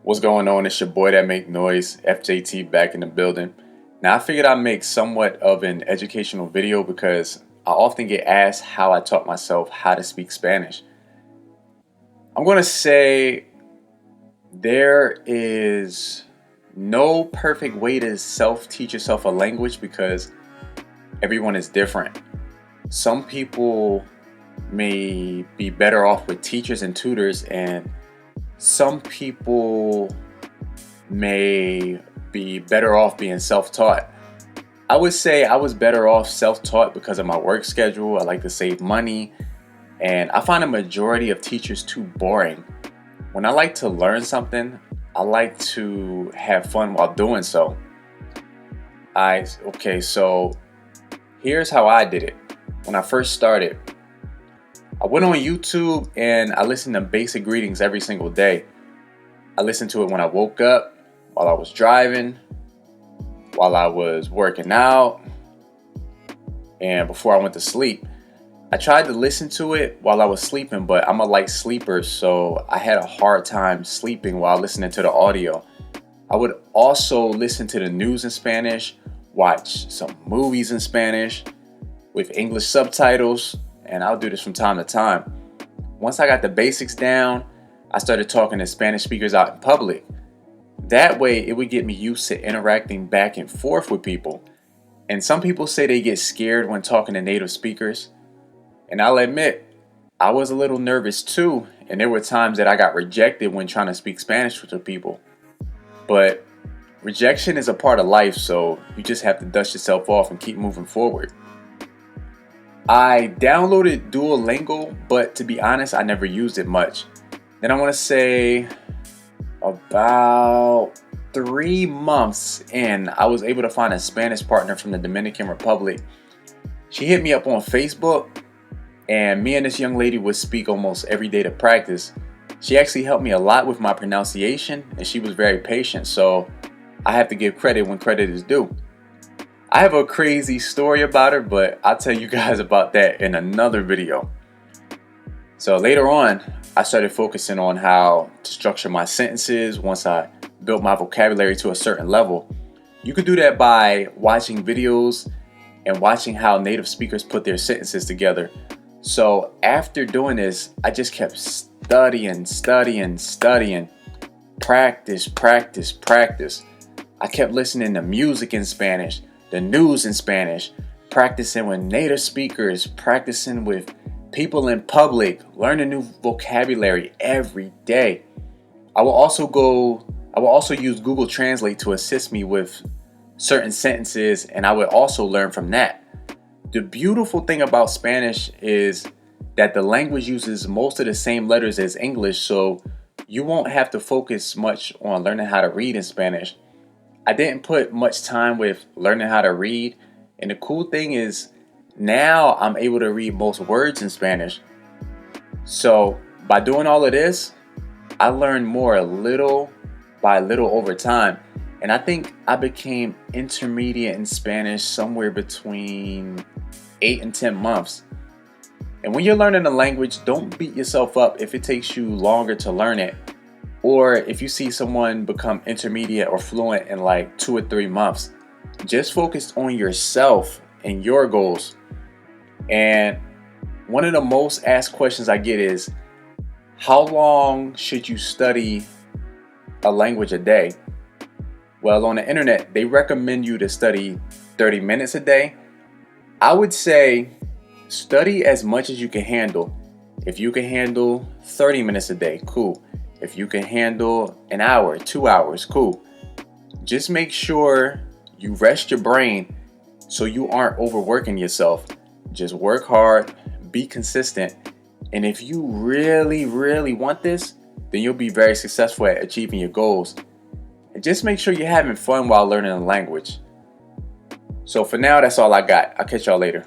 What's going on? It's your boy that make noise, FJT, back in the building. Now I figured I'd make somewhat of an educational video because I often get asked how I taught myself how to speak Spanish. I'm going to say there is no perfect way to self-teach yourself a language because everyone is different. Some people may be better off with teachers and tutors, and some people may be better off being self-taught. I would say I was better off self-taught because of my work schedule. I like to save money, and I find a majority of teachers too boring. When I like to learn something, I like to have fun while doing so. So here's how I did it. When I first started, I went on YouTube and I listened to basic greetings every single day. I listened to it when I woke up, while I was driving, while I was working out, and before I went to sleep. I tried to listen to it while I was sleeping, but I'm a light sleeper, so I had a hard time sleeping while listening to the audio. I would also listen to the news in Spanish, watch some movies in Spanish with English subtitles, and I'll do this from time to time. Once I got the basics down, I started talking to Spanish speakers out in public. That way, it would get me used to interacting back and forth with people. And some people say they get scared when talking to native speakers. And I'll admit, I was a little nervous too, and there were times that I got rejected when trying to speak Spanish with people. But rejection is a part of life, so you just have to dust yourself off and keep moving forward. I downloaded Duolingo, but to be honest, I never used it much. Then I want to say about 3 months in, I was able to find a Spanish partner from the Dominican Republic. She hit me up on Facebook, and me and this young lady would speak almost every day to practice. She actually helped me a lot with my pronunciation, and she was very patient, so I have to give credit when credit is due. I have a crazy story about her, but I'll tell you guys about that in another video. So later on, I started focusing on how to structure my sentences once I built my vocabulary to a certain level. You could do that by watching videos and watching how native speakers put their sentences together. So after doing this, I just kept studying. Practice. I kept listening to music in Spanish, the news in Spanish, practicing with native speakers, practicing with people in public, learning new vocabulary every day. I will also use Google Translate to assist me with certain sentences, and I would also learn from that. The beautiful thing about Spanish is that the language uses most of the same letters as English, so you won't have to focus much on learning how to read in Spanish. I didn't put much time with learning how to read, and the cool thing is now I'm able to read most words in Spanish. So by doing all of this, I learned more little by little over time, and I think I became intermediate in Spanish somewhere between 8 and 10 months. And when you're learning a language, don't beat yourself up if it takes you longer to learn it, or if you see someone become intermediate or fluent in like 2 or 3 months. Just focus on yourself and your goals. And one of the most asked questions I get is, how long should you study a language a day? Well, on the internet, they recommend you to study 30 minutes a day. I would say study as much as you can handle. If you can handle 30 minutes a day, cool. If you can handle an hour, 2 hours, cool. Just make sure you rest your brain so you aren't overworking yourself. Just work hard, be consistent, and if you really want this, then you'll be very successful at achieving your goals. And just make sure you're having fun while learning a language. So for now, that's all I got. I'll catch y'all later.